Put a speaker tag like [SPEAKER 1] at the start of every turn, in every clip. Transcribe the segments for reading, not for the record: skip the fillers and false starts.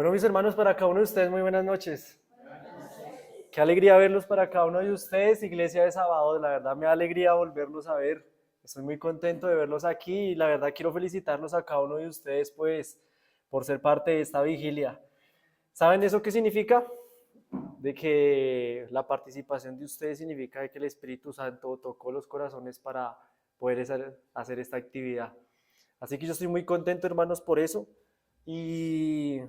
[SPEAKER 1] Bueno, mis hermanos, para cada uno de ustedes, muy buenas noches. Qué alegría verlos para cada uno de ustedes, Iglesia de Sábado. La verdad me da alegría volverlos a ver. Estoy muy contento de verlos aquí y la verdad quiero felicitarlos a cada uno de ustedes, pues, por ser parte de esta vigilia. ¿Saben eso qué significa? De que la participación de ustedes significa que el Espíritu Santo tocó los corazones para poder hacer esta actividad. Así que yo estoy muy contento, hermanos, por eso. Y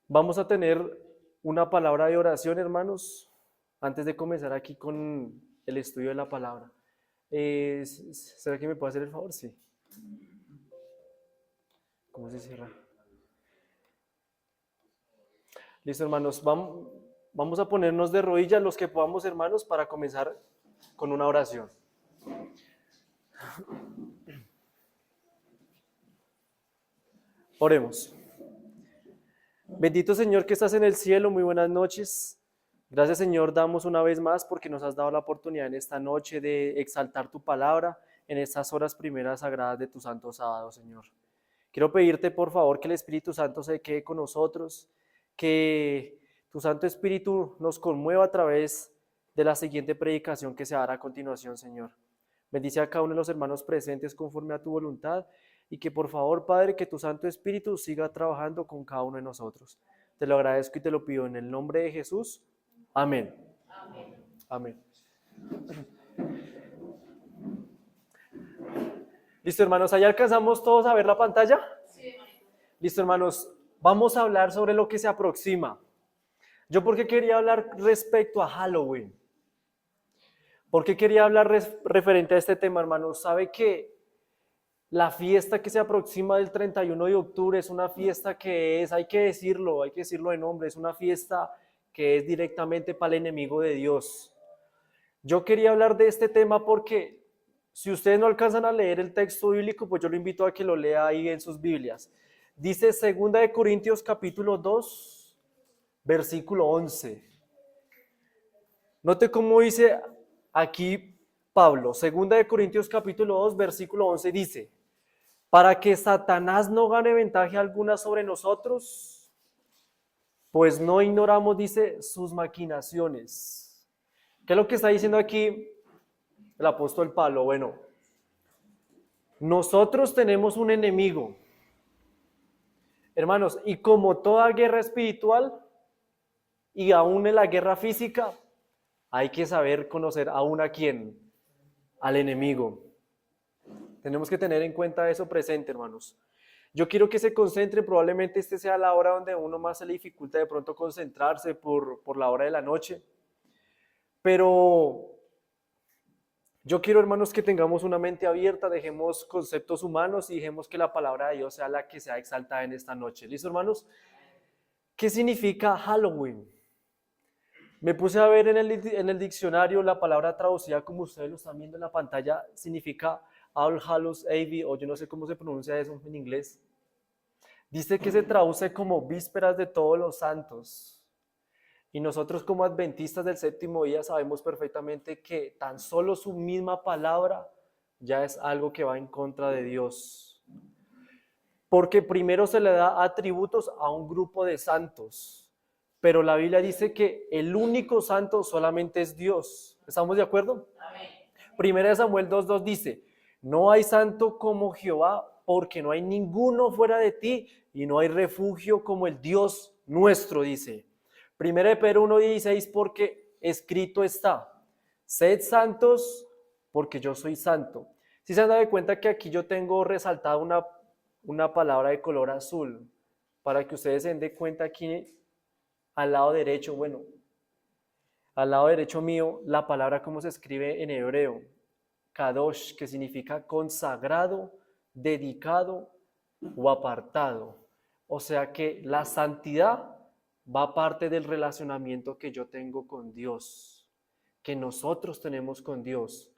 [SPEAKER 1] vamos a tener una palabra de oración, hermanos, antes de comenzar aquí con el estudio de la palabra. ¿Será que me puede hacer el favor? Sí. ¿Cómo se cierra? Listo, hermanos. Vamos a ponernos de rodillas los que podamos, hermanos, para comenzar con una oración. Oremos. Bendito Señor que estás en el cielo, muy buenas noches. Gracias Señor, damos una vez más porque nos has dado la oportunidad en esta noche de exaltar tu palabra en estas horas primeras sagradas de tu santo sábado, Señor. Quiero pedirte por favor que el Espíritu Santo se quede con nosotros, que tu Santo Espíritu nos conmueva a través de la siguiente predicación que se hará a continuación, Señor. Bendice a cada uno de los hermanos presentes conforme a tu voluntad y que por favor, Padre, que tu Santo Espíritu siga trabajando con cada uno de nosotros. Te lo agradezco y te lo pido en el nombre de Jesús. Amén. Amén. Amén. Listo, hermanos, ¿ahí alcanzamos todos a ver la pantalla? Sí. Listo, hermanos, vamos a hablar sobre lo que se aproxima. ¿Yo por qué quería hablar respecto a Halloween? ¿Por qué quería hablar referente a este tema, hermanos? ¿Sabe que la fiesta que se aproxima del 31 de octubre es una fiesta que es, hay que decirlo de nombre, es una fiesta que es directamente para el enemigo de Dios? Yo quería hablar de este tema porque si ustedes no alcanzan a leer el texto bíblico, pues yo lo invito a que lo lea ahí en sus Biblias. Dice 2 de Corintios capítulo 2, versículo 11. Note cómo dice aquí Pablo. 2 de Corintios capítulo 2, versículo 11 dice: para que Satanás no gane ventaja alguna sobre nosotros, pues no ignoramos, dice, sus maquinaciones. ¿Qué es lo que está diciendo aquí el apóstol Pablo? Bueno, nosotros tenemos un enemigo, hermanos, y como toda guerra espiritual y aún en la guerra física, hay que saber conocer aún a quién, al enemigo. Tenemos que tener en cuenta eso presente, hermanos. Yo quiero que se concentren, probablemente este sea la hora donde a uno más se le dificulta de pronto concentrarse por la hora de la noche. Pero yo quiero, hermanos, que tengamos una mente abierta, dejemos conceptos humanos y dejemos que la palabra de Dios sea la que sea exaltada en esta noche. ¿Listo, hermanos? ¿Qué significa Halloween? Me puse a ver en el diccionario la palabra traducida como ustedes lo están viendo en la pantalla, significa All Hallows Eve, o yo no sé cómo se pronuncia eso en inglés. Dice que se traduce como vísperas de todos los santos. Y nosotros como adventistas del séptimo día sabemos perfectamente que tan solo su misma palabra ya es algo que va en contra de Dios. Porque primero se le da atributos a un grupo de santos, pero la Biblia dice que el único santo solamente es Dios. ¿Estamos de acuerdo? Amén. Primera de Samuel 2:2 dice: no hay santo como Jehová, porque no hay ninguno fuera de ti, y no hay refugio como el Dios nuestro, dice. Primera de Pedro 1:16, porque escrito está: sed santos, porque yo soy santo. Si se han dado cuenta que aquí yo tengo resaltada una palabra de color azul, para que ustedes se den cuenta aquí al lado derecho, bueno, al lado derecho mío, la palabra como se escribe en hebreo, kadosh, que significa consagrado, dedicado o apartado. O sea que la santidad va parte del relacionamiento que yo tengo con Dios, que nosotros tenemos con Dios.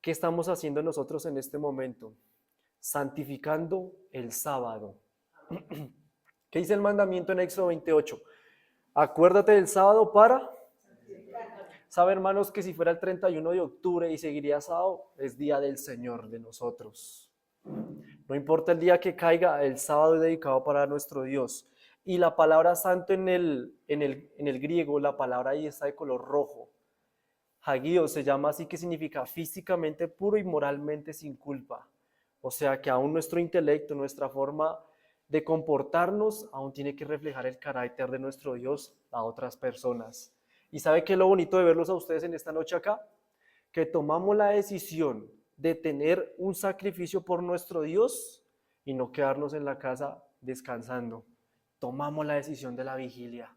[SPEAKER 1] ¿Qué estamos haciendo nosotros en este momento? Santificando el sábado. ¿Qué dice el mandamiento en Éxodo 28? Acuérdate del sábado para... ¿Sabe, hermanos, que si fuera el 31 de octubre y seguiría sábado, es día del Señor de nosotros? No importa el día que caiga, el sábado es dedicado para nuestro Dios. Y la palabra santo en el griego, la palabra ahí está de color rojo. Hagio se llama así, que significa físicamente puro y moralmente sin culpa. O sea que aún nuestro intelecto, nuestra forma de comportarnos, aún tiene que reflejar el carácter de nuestro Dios a otras personas. ¿Y sabe qué es lo bonito de verlos a ustedes en esta noche acá? Que tomamos la decisión de tener un sacrificio por nuestro Dios y no quedarnos en la casa descansando. Tomamos la decisión de la vigilia.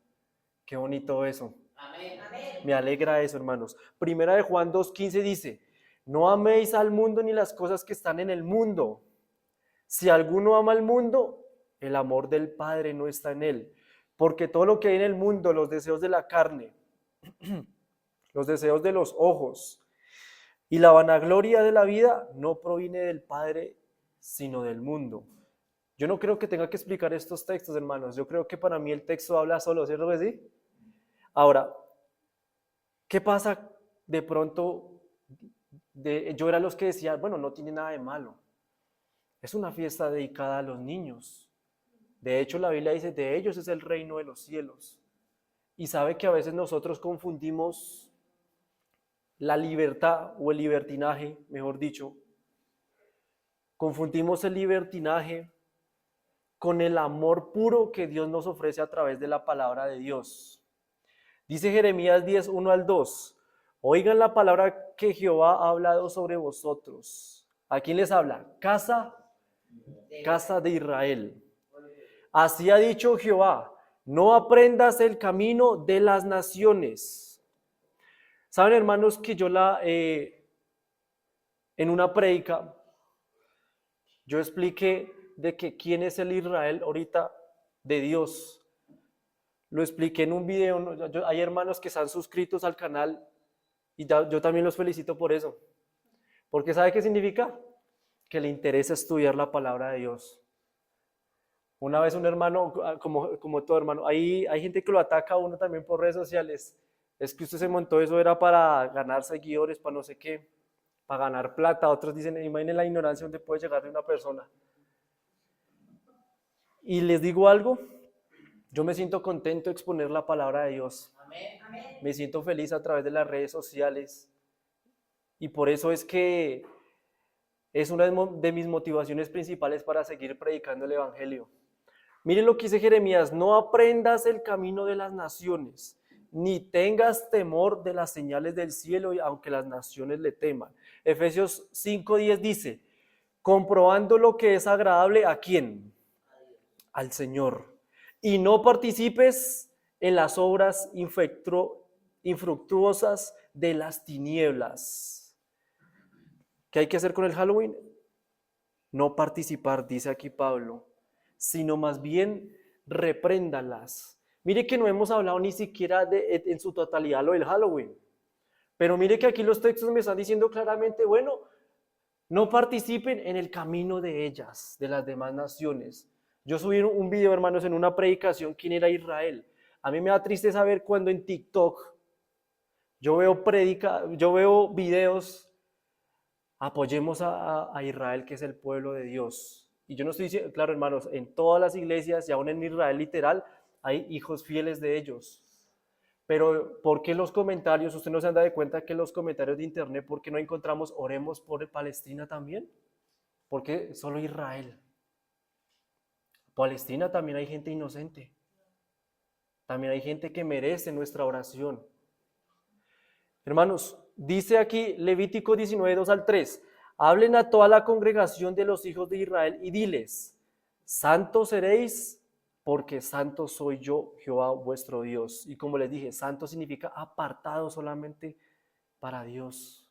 [SPEAKER 1] Qué bonito eso.
[SPEAKER 2] Amén. Amén.
[SPEAKER 1] Me alegra eso, hermanos. Primera de Juan 2:15 dice, no améis al mundo ni las cosas que están en el mundo. Si alguno ama al mundo, el amor del Padre no está en él. Porque todo lo que hay en el mundo, los deseos de la carne, los deseos de los ojos y la vanagloria de la vida, no proviene del Padre, sino del mundo. Yo no creo que tenga que explicar estos textos, hermanos. Yo creo que para mí el texto habla solo, ¿cierto que sí? Ahora, ¿qué pasa de pronto? Yo era los que decía, bueno, no tiene nada de malo. Es una fiesta dedicada a los niños. De hecho, la Biblia dice, de ellos es el reino de los cielos. Y sabe que a veces nosotros confundimos la libertad o el libertinaje, mejor dicho. Confundimos el libertinaje con el amor puro que Dios nos ofrece a través de la palabra de Dios. Dice Jeremías 10:1-2. Oigan la palabra que Jehová ha hablado sobre vosotros. ¿A quién les habla? Casa de Israel. Así ha dicho Jehová, no aprendas el camino de las naciones. Saben, hermanos, que yo en una prédica, yo expliqué de que quién es el Israel ahorita de Dios. Lo expliqué en un video. Hay hermanos que están suscritos al canal y yo también los felicito por eso. Porque ¿sabe qué significa? Que le interesa estudiar la palabra de Dios. Una vez un hermano, como todo hermano, hay gente que lo ataca a uno también por redes sociales. Es que usted se montó eso, era para ganar seguidores, para no sé qué, para ganar plata. Otros dicen, imaginen la ignorancia donde puede llegar de una persona. Y les digo algo, yo me siento contento de exponer la palabra de Dios.
[SPEAKER 2] Amén. Amén.
[SPEAKER 1] Me siento feliz a través de las redes sociales. Y por eso es que es una de mis motivaciones principales para seguir predicando el Evangelio. Miren lo que dice Jeremías, no aprendas el camino de las naciones, ni tengas temor de las señales del cielo, aunque las naciones le teman. Efesios 5:10 dice, comprobando lo que es agradable, ¿a quién? Al Señor. Y no participes en las obras infructuosas de las tinieblas. ¿Qué hay que hacer con el Halloween? No participar, dice aquí Pablo, sino más bien repréndalas. Mire que no hemos hablado ni siquiera en su totalidad lo del Halloween, pero mire que aquí los textos me están diciendo claramente, bueno, no participen en el camino de ellas, de las demás naciones. Yo subí un video, hermanos, en una predicación, ¿quién era Israel? A mí me da triste saber cuando en TikTok yo veo videos, apoyemos a Israel, que es el pueblo de Dios. Y yo no estoy diciendo, claro, hermanos, en todas las iglesias y aún en Israel literal, hay hijos fieles de ellos. Pero ¿por qué los comentarios? ¿Usted no se anda de cuenta que los comentarios de internet, por qué no encontramos oremos por Palestina también? ¿Por qué solo Israel? Palestina también hay gente inocente. También hay gente que merece nuestra oración. Hermanos, dice aquí Levítico 19:2-3, hablen a toda la congregación de los hijos de Israel y diles, santos seréis porque santo soy yo, Jehová vuestro Dios. Y como les dije, santo significa apartado solamente para Dios.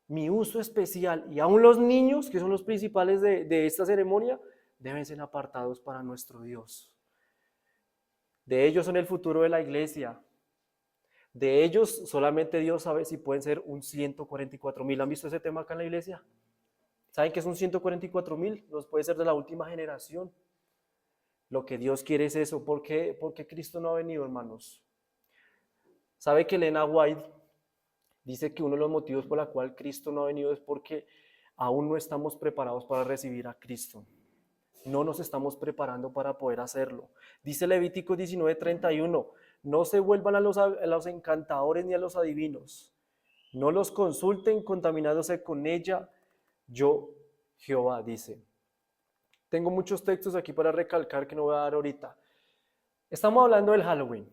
[SPEAKER 1] Mi uso especial, y aún los niños, que son los principales de esta ceremonia, deben ser apartados para nuestro Dios. De ellos son el futuro de la iglesia. De ellos solamente Dios sabe si pueden ser un 144,000. ¿Han visto ese tema acá en la iglesia? ¿Saben qué es un 144,000? Los puede ser de la última generación. Lo que Dios quiere es eso. ¿Por qué Cristo no ha venido, hermanos? ¿Sabe que Elena White dice que uno de los motivos por los cuales Cristo no ha venido es porque aún no estamos preparados para recibir a Cristo. No nos estamos preparando para poder hacerlo. Dice Levítico 19:31, no se vuelvan a los encantadores ni a los adivinos. No los consulten contaminándose con ella. Yo, Jehová, dice. Tengo muchos textos aquí para recalcar que no voy a dar ahorita. Estamos hablando del Halloween.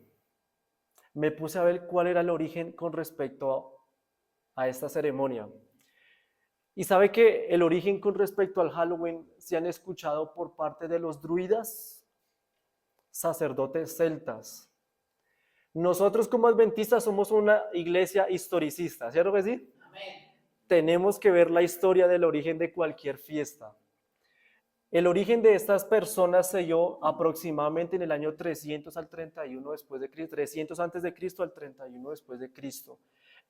[SPEAKER 1] Me puse a ver cuál era el origen con respecto a esta ceremonia. Y sabe que el origen con respecto al Halloween se han escuchado por parte de los druidas, sacerdotes celtas. Nosotros como adventistas somos una iglesia historicista, ¿cierto que sí? Amén. Tenemos que ver la historia del origen de cualquier fiesta. El origen de estas personas se dio aproximadamente en el año 300 al 31 después de Cristo, 300 antes de Cristo al 31 después de Cristo.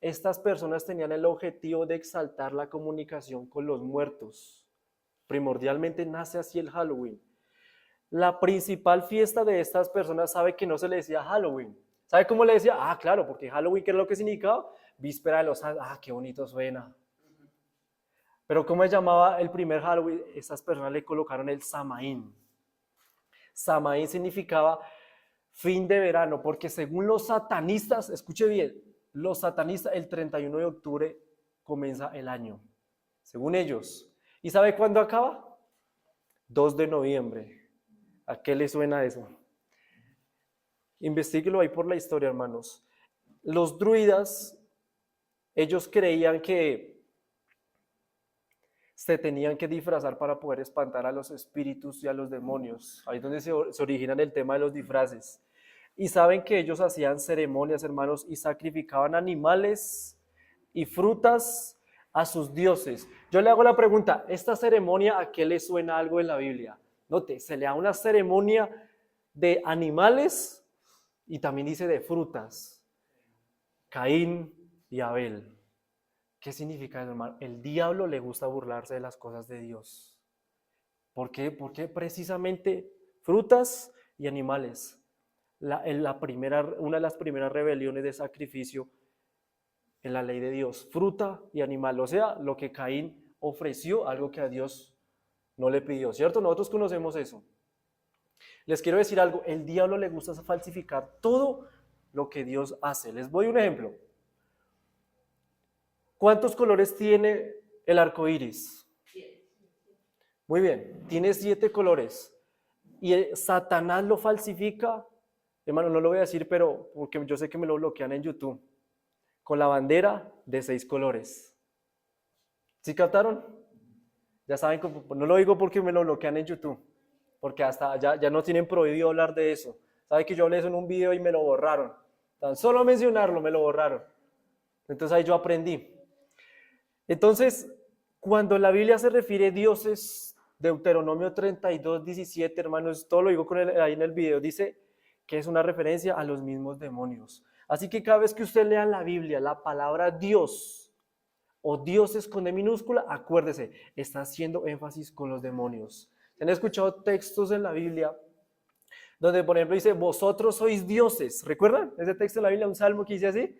[SPEAKER 1] Estas personas tenían el objetivo de exaltar la comunicación con los muertos. Primordialmente nace así el Halloween. La principal fiesta de estas personas, sabe que no se le decía Halloween. ¿Sabe cómo le decía? Ah, claro, porque Halloween, ¿qué es lo que significaba? Víspera de los Santos. Ah, qué bonito suena. Pero ¿cómo se llamaba el primer Halloween? Estas personas le colocaron el Samaín. Samaín significaba fin de verano, porque según los satanistas, escuche bien, los satanistas el 31 de octubre comienza el año, según ellos. ¿Y sabe cuándo acaba? 2 de noviembre. ¿A qué le suena eso? Investíguelo ahí por la historia, hermanos. Los druidas, ellos creían que se tenían que disfrazar para poder espantar a los espíritus y a los demonios. Ahí es donde se originan el tema de los disfraces. Y saben que ellos hacían ceremonias, hermanos, y sacrificaban animales y frutas a sus dioses. Yo le hago la pregunta, ¿esta ceremonia a qué le suena algo en la Biblia? Note, se le da una ceremonia de animales y también dice de frutas. Caín y Abel. ¿Qué significa eso, hermano? El diablo le gusta burlarse de las cosas de Dios. ¿Por qué? Porque precisamente frutas y animales. Una de las primeras rebeliones de sacrificio en la ley de Dios, fruta y animal, o sea, lo que Caín ofreció, algo que a Dios no le pidió, ¿cierto? Nosotros conocemos eso. Les quiero decir algo, el diablo le gusta falsificar todo lo que Dios hace. Les doy un ejemplo. ¿Cuántos colores tiene el arco iris? Muy bien, tiene 7 colores. Y Satanás lo falsifica, hermano, no lo voy a decir, pero porque yo sé que me lo bloquean en YouTube, con la bandera de 6 colores. ¿Sí captaron? Ya saben, no lo digo porque me lo bloquean en YouTube, porque hasta ya no tienen prohibido hablar de eso. ¿Sabe que yo hablé eso en un video y me lo borraron? Tan solo mencionarlo, me lo borraron. Entonces ahí yo aprendí. Entonces, cuando la Biblia se refiere a dioses, Deuteronomio 32, 17, hermanos, todo lo digo ahí en el video, dice que es una referencia a los mismos demonios. Así que cada vez que usted lea en la Biblia la palabra Dios o dioses con D minúscula, acuérdese, está haciendo énfasis con los demonios. ¿Se han escuchado textos en la Biblia donde, por ejemplo, dice, vosotros sois dioses? ¿Recuerdan ese texto de la Biblia, un salmo que dice así?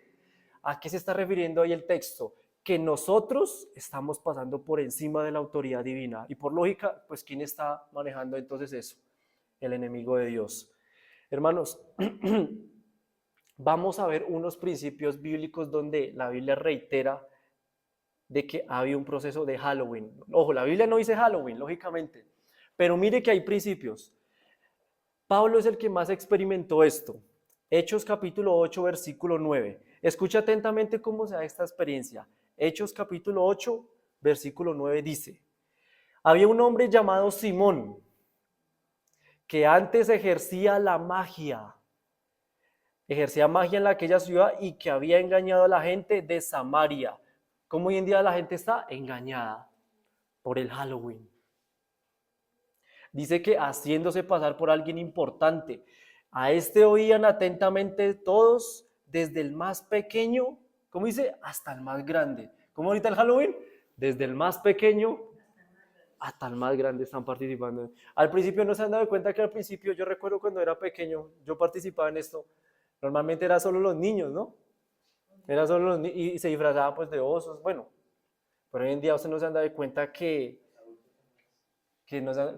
[SPEAKER 1] ¿A qué se está refiriendo ahí el texto? Que nosotros estamos pasando por encima de la autoridad divina. Y por lógica, pues ¿quién está manejando entonces eso? El enemigo de Dios. Hermanos, vamos a ver unos principios bíblicos donde la Biblia reitera de que había un proceso de Halloween. Ojo, la Biblia no dice Halloween, lógicamente, pero mire que hay principios. Pablo es el que más experimentó esto. Hechos capítulo 8, versículo 9. Escucha atentamente cómo se da esta experiencia. Hechos capítulo 8, versículo 9 dice, había un hombre llamado Simón, que antes ejercía magia en aquella ciudad y que había engañado a la gente de Samaria. ¿Cómo hoy en día la gente está engañada? Por el Halloween. Dice que haciéndose pasar por alguien importante. A este oían atentamente todos, desde el más pequeño, ¿cómo dice? Hasta el más grande. ¿Cómo ahorita el Halloween? Desde el más pequeño hasta el más grande están participando. Al principio no se han dado cuenta que al principio, yo recuerdo cuando era pequeño, yo participaba en esto, normalmente era solo los niños, ¿no? Era solo los niños y se disfrazaban pues de osos, bueno, Pero hoy en día usted no se han dado cuenta que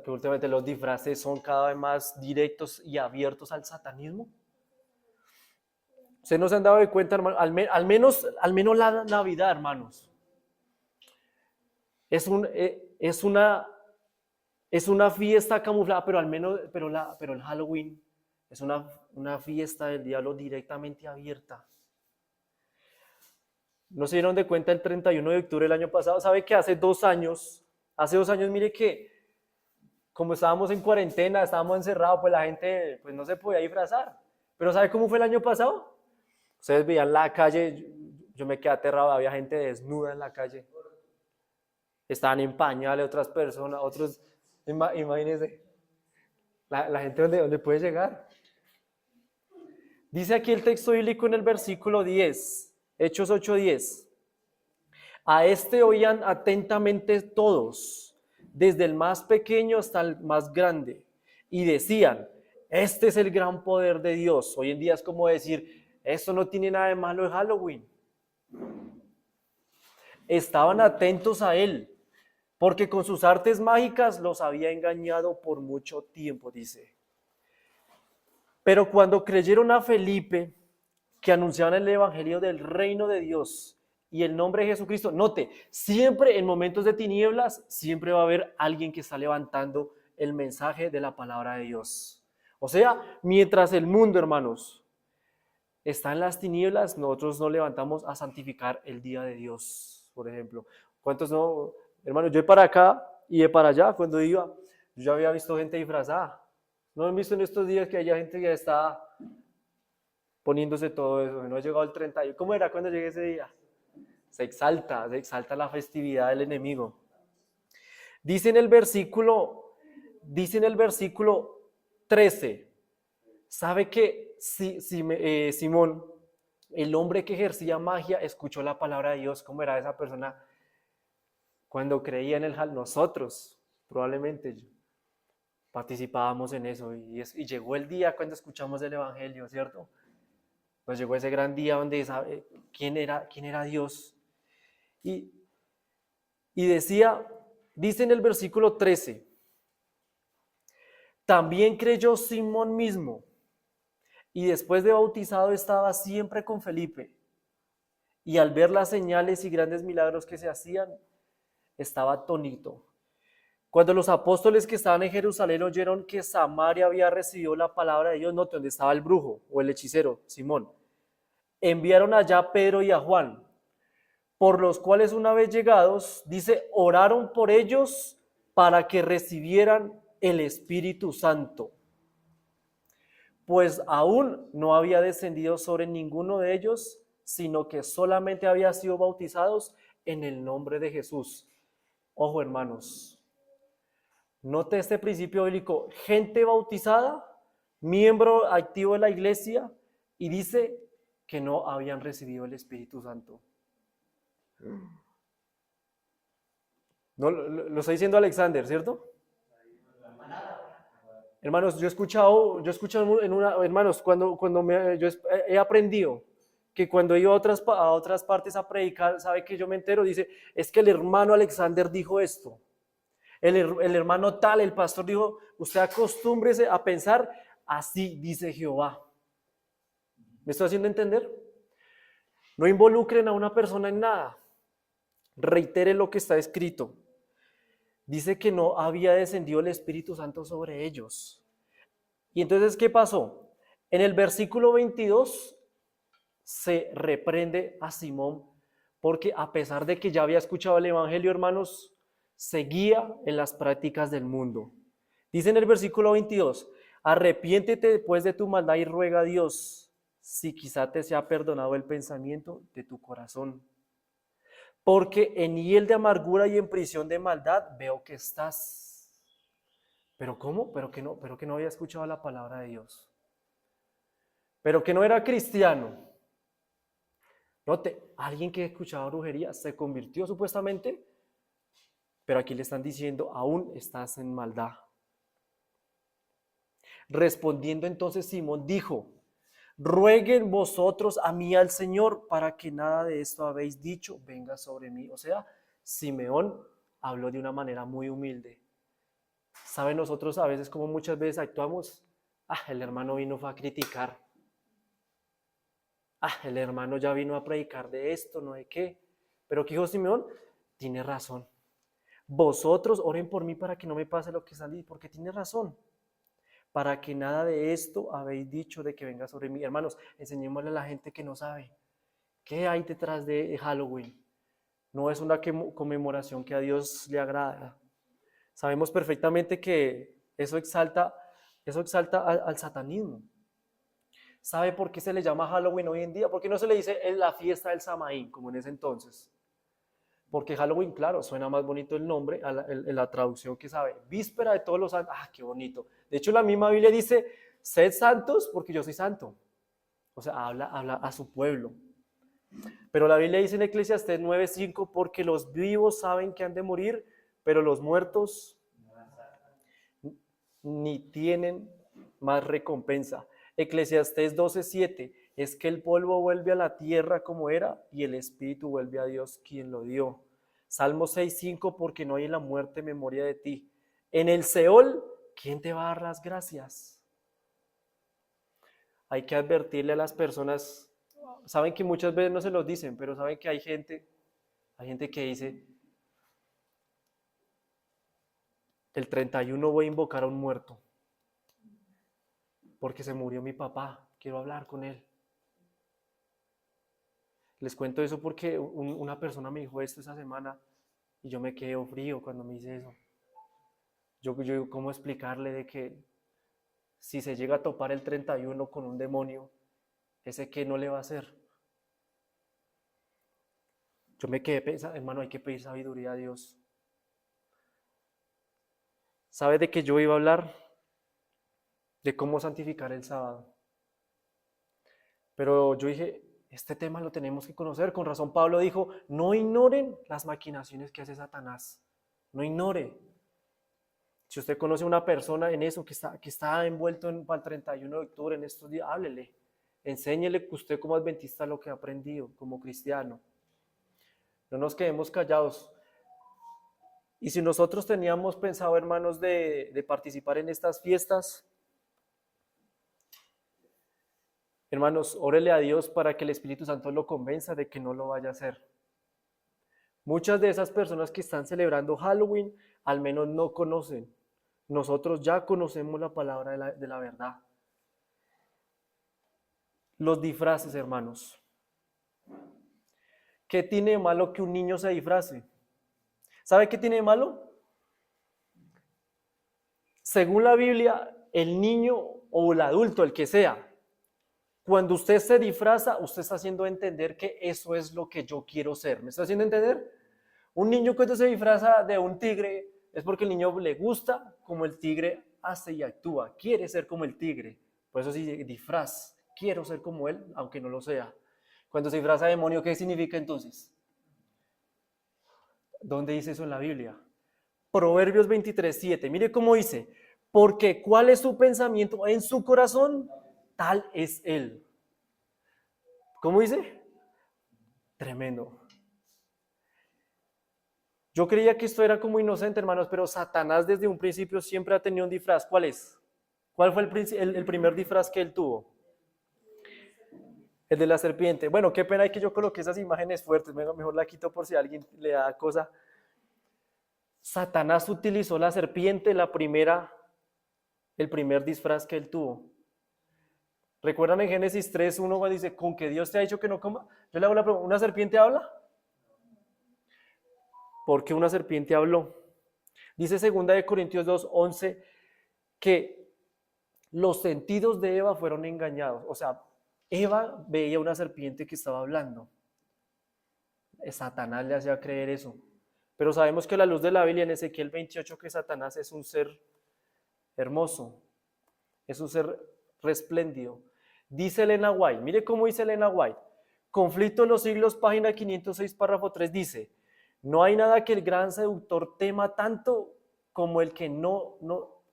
[SPEAKER 1] últimamente los disfraces son cada vez más directos y abiertos al satanismo. Ustedes no se han dado cuenta, hermano, al menos la Navidad, hermanos. Es una fiesta camuflada, pero al menos, pero el Halloween es una fiesta del diablo directamente abierta. ¿No se dieron de cuenta el 31 de octubre del año pasado? ¿Sabe que hace 2 años, mire que como estábamos en cuarentena, estábamos encerrados, pues la gente pues no se podía disfrazar. Pero ¿sabe cómo fue el año pasado? Ustedes veían la calle, yo me quedé aterrado, había gente desnuda en la calle. Estaban en pañales otras personas, otros, imagínense, la gente ¿dónde puede llegar? Dice aquí el texto bíblico en el versículo 10, Hechos 8:10. A este oían atentamente todos, desde el más pequeño hasta el más grande, y decían, este es el gran poder de Dios. Hoy en día es como decir, esto no tiene nada de malo en Halloween. Estaban atentos a él, porque con sus artes mágicas los había engañado por mucho tiempo, dice. Pero cuando creyeron a Felipe, que anunciaban el evangelio del reino de Dios y el nombre de Jesucristo, note, siempre en momentos de tinieblas, siempre va a haber alguien que está levantando el mensaje de la palabra de Dios. O sea, mientras el mundo, hermanos, está en las tinieblas, nosotros nos levantamos a santificar el día de Dios, por ejemplo. ¿Cuántos no? Hermanos, yo de para acá y de para allá, cuando iba, yo ya había visto gente disfrazada. ¿No han visto en estos días que haya gente que está poniéndose todo eso? No ha llegado el 31. ¿Cómo era cuando llegue ese día? Se exalta la festividad del enemigo. Dice en el versículo 13, ¿sabe que Simón, el hombre que ejercía magia, escuchó la palabra de Dios? ¿Cómo era esa persona cuando creía en nosotros? Probablemente participábamos en eso y llegó el día cuando escuchamos el evangelio, ¿cierto? Pues llegó ese gran día donde sabe quién era Dios. Y dice en el versículo 13, también creyó Simón mismo, y después de bautizado estaba siempre con Felipe, y al ver las señales y grandes milagros que se hacían, estaba atónito. Cuando los apóstoles que estaban en Jerusalén oyeron que Samaria había recibido la palabra de Dios, note donde estaba el brujo o el hechicero, Simón, enviaron allá a Pedro y a Juan, por los cuales una vez llegados, dice, oraron por ellos para que recibieran el Espíritu Santo, pues aún no había descendido sobre ninguno de ellos, sino que solamente había sido bautizados en el nombre de Jesús. Ojo, hermanos, note este principio bíblico, gente bautizada, miembro activo de la iglesia, y dice que no habían recibido el Espíritu Santo. No, lo está diciendo Alexander, ¿cierto? Hermanos, yo he escuchado hermanos, cuando yo he aprendido que cuando he ido a otras partes a predicar, ¿sabe que yo me entero? Dice, es que el hermano Alexander dijo esto. El hermano tal, el pastor dijo, usted acostúmbrese a pensar, así dice Jehová. ¿Me estoy haciendo entender? No involucren a una persona en nada. Reitere lo que está escrito. Dice que no había descendido el Espíritu Santo sobre ellos. Y entonces, ¿qué pasó? En el versículo 22 se reprende a Simón porque a pesar de que ya había escuchado el evangelio, hermanos, seguía en las prácticas del mundo. Dice en el versículo 22, arrepiéntete después de tu maldad y ruega a Dios si quizá te sea perdonado el pensamiento de tu corazón. Porque en hiel de amargura y en prisión de maldad veo que estás. ¿Pero cómo? Pero que no había escuchado la palabra de Dios. Pero que no era cristiano. Note, alguien que escuchaba brujería se convirtió supuestamente, pero aquí le están diciendo, aún estás en maldad. Respondiendo entonces Simón dijo, rueguen vosotros a mí al Señor para que nada de esto habéis dicho venga sobre mí. O sea, Simeón habló de una manera muy humilde. ¿Saben nosotros a veces como muchas veces actuamos? El hermano vino fue a criticar. El hermano ya vino a predicar de esto, no de qué. Pero ¿qué dijo Simeón? Tiene razón. Vosotros oren por mí para que no me pase lo que salí, porque tiene razón. Para que nada de esto habéis dicho de que venga sobre mí. Hermanos, enseñémosle a la gente que no sabe. ¿Qué hay detrás de Halloween? No es una conmemoración que a Dios le agrada. Sabemos perfectamente que eso exalta al satanismo. ¿Sabe por qué se le llama Halloween hoy en día? ¿Por qué no se le dice la fiesta del Samaín, como en ese entonces? Porque Halloween, claro, suena más bonito el nombre, en la traducción que sabe. Víspera de todos los santos. Qué bonito. De hecho, la misma Biblia dice, sed santos porque yo soy santo. O sea, habla a su pueblo. Pero la Biblia dice en Eclesiastés 9:5, porque los vivos saben que han de morir, pero los muertos ni tienen más recompensa. Eclesiastés 12:7, es que el polvo vuelve a la tierra como era y el espíritu vuelve a Dios quien lo dio. Salmo 6:5, porque no hay en la muerte memoria de ti. En el Seol, ¿quién te va a dar las gracias? Hay que advertirle a las personas, saben que muchas veces no se los dicen, pero saben que hay gente que dice, el 31 voy a invocar a un muerto, porque se murió mi papá, quiero hablar con él. Les cuento eso porque una persona me dijo esto esa semana y yo me quedé frío cuando me dice eso. Yo ¿cómo explicarle de que si se llega a topar el 31 con un demonio, ese qué no le va a hacer? Yo me quedé pensando, hermano, hay que pedir sabiduría a Dios. ¿Sabe de qué yo iba a hablar? De cómo santificar el sábado. Pero yo dije, este tema lo tenemos que conocer. Con razón Pablo dijo, no ignoren las maquinaciones que hace Satanás. No ignore. Si usted conoce a una persona en eso, que está envuelto para el 31 de octubre, en estos días, háblele. Enséñele que usted como adventista lo que ha aprendido, como cristiano. No nos quedemos callados. Y si nosotros teníamos pensado, hermanos, de participar en estas fiestas, hermanos, órele a Dios para que el Espíritu Santo lo convenza de que no lo vaya a hacer. Muchas de esas personas que están celebrando Halloween, al menos no conocen. Nosotros ya conocemos la palabra de la verdad. Los disfraces, hermanos. ¿Qué tiene de malo que un niño se disfrace? ¿Sabe qué tiene de malo? Según la Biblia, el niño o el adulto, el que sea, cuando usted se disfraza, usted está haciendo entender que eso es lo que yo quiero ser. ¿Me está haciendo entender? Un niño cuando se disfraza de un tigre es porque el niño le gusta como el tigre hace y actúa. Quiere ser como el tigre. Por eso sí, disfraz. Quiero ser como él, aunque no lo sea. Cuando se disfraza de demonio, ¿qué significa entonces? ¿Dónde dice eso en la Biblia? Proverbios 23:7. Mire cómo dice. Porque ¿cuál es su pensamiento en su corazón? Tal es él. ¿Cómo dice? Tremendo. Yo creía que esto era como inocente, hermanos, pero Satanás desde un principio siempre ha tenido un disfraz. ¿Cuál es? ¿Cuál fue el primer disfraz que él tuvo? El de la serpiente. Bueno, qué pena que yo coloqué esas imágenes fuertes, mejor la quito por si a alguien le da cosa. Satanás utilizó la serpiente, el primer disfraz que él tuvo. ¿Recuerdan en Génesis 3:1 cuando dice, con que Dios te ha dicho que no coma? Yo le hago la pregunta, ¿una serpiente habla? ¿Por qué una serpiente habló? Dice 2 Corintios 2:11 que los sentidos de Eva fueron engañados. O sea, Eva veía una serpiente que estaba hablando. Satanás le hacía creer eso. Pero sabemos que a la luz de la Biblia en Ezequiel 28 que Satanás es un ser hermoso, es un ser respléndido. Dice Elena White, mire cómo dice Elena White, Conflicto en los siglos, página 506, párrafo 3, dice, no hay nada que el gran seductor tema tanto como el que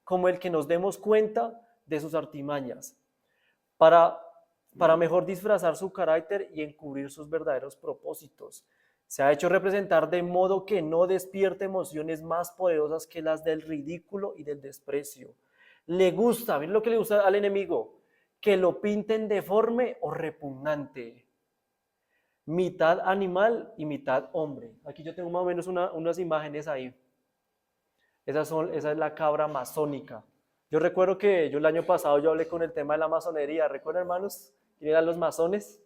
[SPEAKER 1] como el que nos demos cuenta de sus artimañas, para mejor disfrazar su carácter y encubrir sus verdaderos propósitos. Se ha hecho representar de modo que no despierte emociones más poderosas que las del ridículo y del desprecio. Le gusta, miren lo que le gusta al enemigo, que lo pinten deforme o repugnante. Mitad animal y mitad hombre. Aquí yo tengo más o menos unas imágenes ahí. Esa es la cabra masónica. Yo recuerdo que yo el año pasado yo hablé con el tema de la masonería. ¿Recuerdan, hermanos? ¿Quién eran los masones?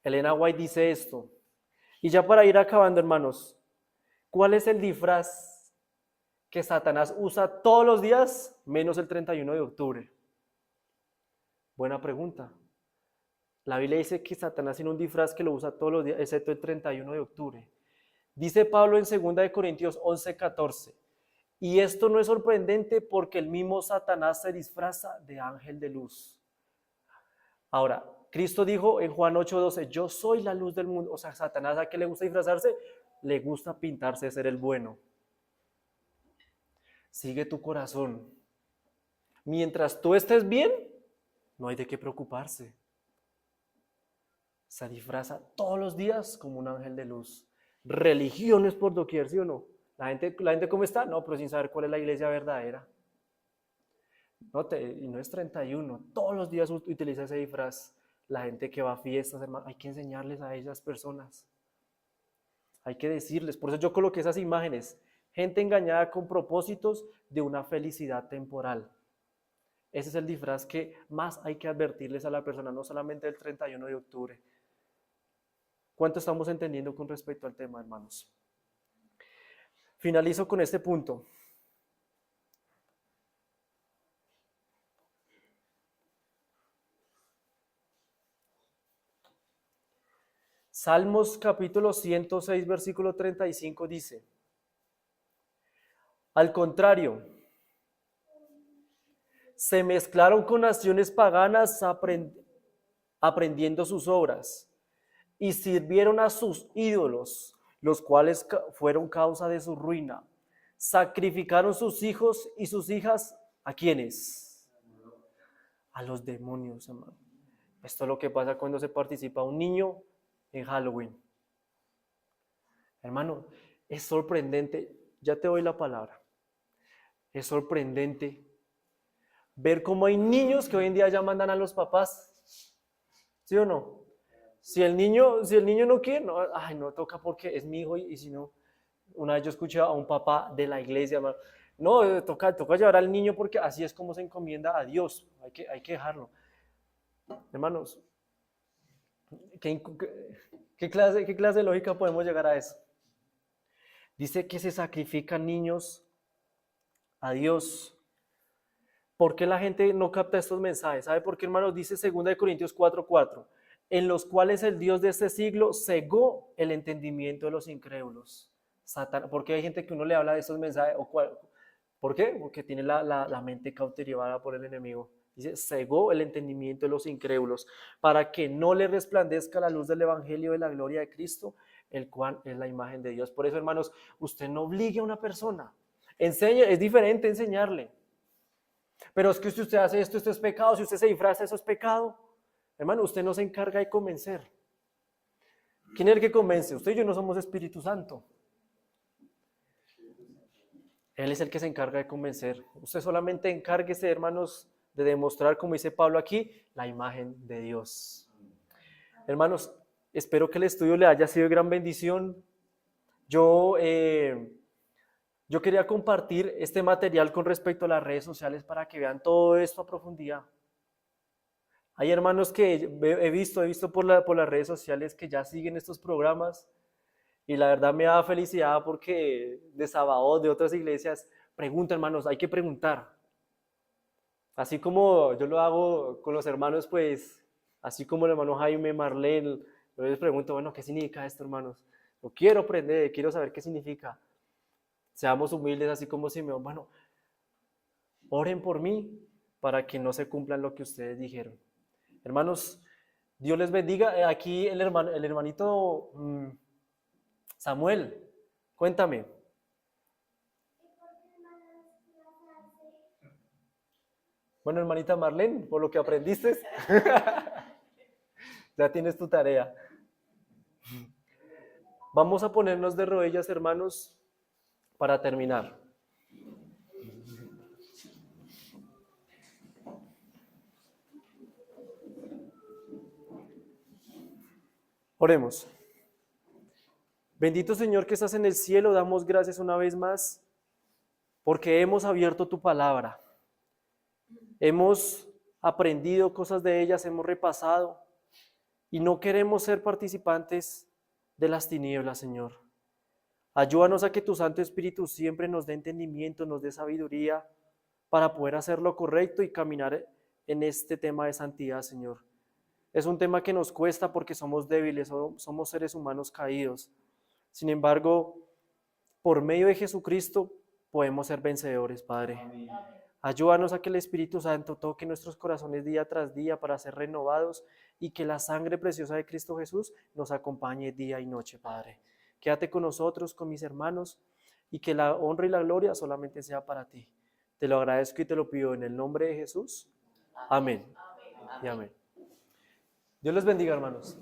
[SPEAKER 1] Elena White dice esto. Y ya para ir acabando, hermanos, ¿cuál es el disfraz que Satanás usa todos los días, menos el 31 de octubre? Buena pregunta. La Biblia dice que Satanás tiene un disfraz que lo usa todos los días, excepto el 31 de octubre. Dice Pablo en 2 Corintios 11:14. Y esto no es sorprendente porque el mismo Satanás se disfraza de ángel de luz. Ahora, Cristo dijo en Juan 8:12, yo soy la luz del mundo. O sea, Satanás, ¿a qué le gusta disfrazarse? Le gusta pintarse, ser el bueno. Sigue tu corazón. Mientras tú estés bien, no hay de qué preocuparse. Se disfraza todos los días como un ángel de luz. Religiones por doquier, ¿sí o no? La gente ¿cómo está? No, pero sin saber cuál es la iglesia verdadera. Y no es 31, todos los días utiliza ese disfraz. La gente que va a fiestas, hermano, hay que enseñarles a esas personas. Hay que decirles, por eso yo coloqué esas imágenes. Gente engañada con propósitos de una felicidad temporal. Ese es el disfraz que más hay que advertirles a la persona, no solamente el 31 de octubre. ¿Cuánto estamos entendiendo con respecto al tema, hermanos? Finalizo con este punto. Salmos capítulo 106, versículo 35 dice, al contrario, se mezclaron con naciones paganas aprendiendo sus obras y sirvieron a sus ídolos, los cuales fueron causa de su ruina. Sacrificaron sus hijos y sus hijas, ¿a quiénes? A los demonios, hermano. Esto es lo que pasa cuando se participa un niño en Halloween. Hermano, es sorprendente, ya te doy la palabra, es sorprendente ver cómo hay niños que hoy en día ya mandan a los papás, ¿sí o no? Si el niño no quiere, no, ay, no toca porque es mi hijo y si no, una vez yo escuché a un papá de la iglesia, no, toca llevar al niño porque así es como se encomienda a Dios, hay que dejarlo. Hermanos, ¿qué clase de lógica podemos llegar a eso? Dice que se sacrifican niños a Dios. ¿Por qué la gente no capta estos mensajes? ¿Sabe por qué, hermanos? Dice 2 Corintios 4:4, en los cuales el Dios de este siglo cegó el entendimiento de los incrédulos. ¿Por qué hay gente que uno le habla de estos mensajes? ¿Por qué? Porque tiene la mente cautivada por el enemigo. Dice, cegó el entendimiento de los incrédulos, para que no le resplandezca la luz del evangelio de la gloria de Cristo, el cual es la imagen de Dios. Por eso, hermanos, usted no obligue a una persona. Enseñe, es diferente enseñarle. Pero es que si usted hace esto es pecado, si usted se disfraza, eso es pecado. Hermano, usted no se encarga de convencer. ¿Quién es el que convence? Usted y yo no somos Espíritu Santo. Él es el que se encarga de convencer. Usted solamente encárguese, hermanos, de demostrar, como dice Pablo aquí, la imagen de Dios. Hermanos, espero que el estudio le haya sido de gran bendición. Yo quería compartir este material con respecto a las redes sociales para que vean todo esto a profundidad. Hay hermanos que he visto por las redes sociales que ya siguen estos programas y la verdad me da felicidad porque de Sabaoth, de otras iglesias, preguntan, hermanos, hay que preguntar. Así como yo lo hago con los hermanos, pues, así como el hermano Jaime, Marlene, yo les pregunto, bueno, ¿qué significa esto, hermanos? Yo quiero aprender, quiero saber qué significa. Seamos humildes, así como Simeón. Bueno, oren por mí para que no se cumplan lo que ustedes dijeron. Hermanos, Dios les bendiga. Aquí el hermanito Samuel, cuéntame. Bueno, hermanita Marlene, por lo que aprendiste, ya tienes tu tarea. Vamos a ponernos de rodillas, hermanos, para terminar. Oremos. Bendito Señor que estás en el cielo, damos gracias una vez más porque hemos abierto tu palabra. Hemos aprendido cosas de ellas, hemos repasado y no queremos ser participantes de las tinieblas, Señor. Ayúdanos a que tu Santo Espíritu siempre nos dé entendimiento, nos dé sabiduría para poder hacer lo correcto y caminar en este tema de santidad, Señor. Es un tema que nos cuesta porque somos débiles, somos seres humanos caídos. Sin embargo, por medio de Jesucristo podemos ser vencedores, Padre. Amén. Ayúdanos a que el Espíritu Santo toque nuestros corazones día tras día para ser renovados y que la sangre preciosa de Cristo Jesús nos acompañe día y noche, Padre. Quédate con nosotros, con mis hermanos, y que la honra y la gloria solamente sea para ti. Te lo agradezco y te lo pido en el nombre de Jesús. Amén. Amén. Y amén. Dios les bendiga, hermanos.